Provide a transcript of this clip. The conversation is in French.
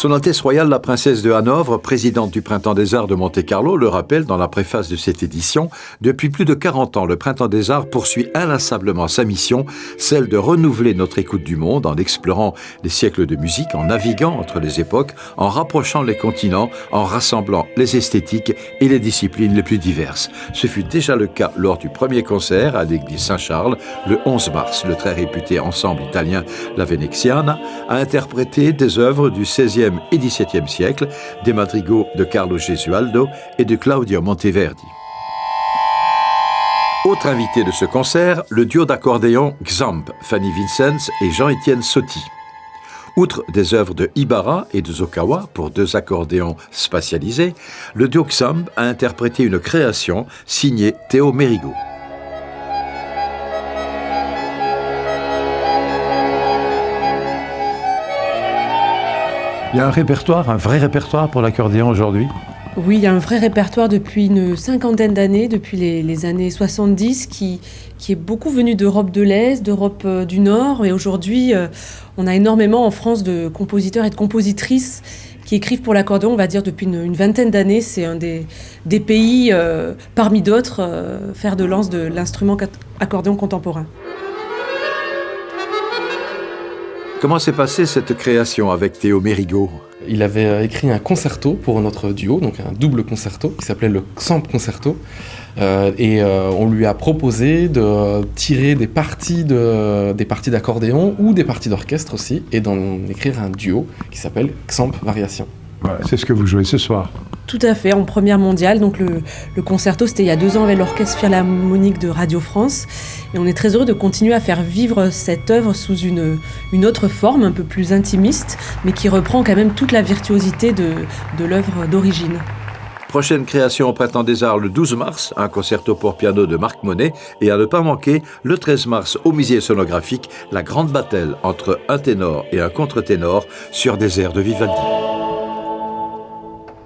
Son Altesse Royale, la Princesse de Hanovre, présidente du Printemps des Arts de Monte-Carlo, le rappelle dans la préface de cette édition. Depuis plus de 40 ans, le Printemps des Arts poursuit inlassablement sa mission, celle de renouveler notre écoute du monde en explorant les siècles de musique, en naviguant entre les époques, en rapprochant les continents, en rassemblant les esthétiques et les disciplines les plus diverses. Ce fut déjà le cas lors du premier concert à l'église Saint-Charles, le 11 mars. Le très réputé ensemble italien La Veneziana a interprété des œuvres du XVIe et XVIIe siècle, des madrigaux de Carlo Gesualdo et de Claudio Monteverdi. Autre invité de ce concert, le duo d'accordéon Xamp, Fanny Vincenz et Jean-Étienne Sotti. Outre des œuvres de Ibarra et de Zokawa pour 2 accordéons spatialisés, le duo Xamp a interprété une création signée Théo Mérigot. Il y a un vrai répertoire pour l'accordéon aujourd'hui? Oui, il y a un vrai répertoire depuis une cinquantaine d'années, depuis les années 70, qui est beaucoup venu d'Europe de l'Est, d'Europe du Nord. Et aujourd'hui, on a énormément en France de compositeurs et de compositrices qui écrivent pour l'accordéon, on va dire depuis une vingtaine d'années. C'est un des pays, parmi d'autres, fer de lance de l'instrument accordéon contemporain. Comment s'est passée cette création avec Théo Mérigot? Il avait écrit un concerto pour notre duo, donc un double concerto, qui s'appelait le Xamp Concerto. On lui a proposé de tirer des parties d'accordéon ou des parties d'orchestre aussi, et d'en écrire un duo qui s'appelle Xamp Variation. Voilà, c'est ce que vous jouez ce soir. Tout à fait, en première mondiale. Donc le concerto, c'était il y a 2 ans avec l'Orchestre Philharmonique de Radio France. Et on est très heureux de continuer à faire vivre cette œuvre sous une autre forme, un peu plus intimiste, mais qui reprend quand même toute la virtuosité de l'œuvre d'origine. Prochaine création au Printemps des Arts le 12 mars, un concerto pour piano de Marc Monet. Et à ne pas manquer, le 13 mars au Musée Sonographique, la grande battelle entre un ténor et un contre-ténor sur des airs de Vivaldi.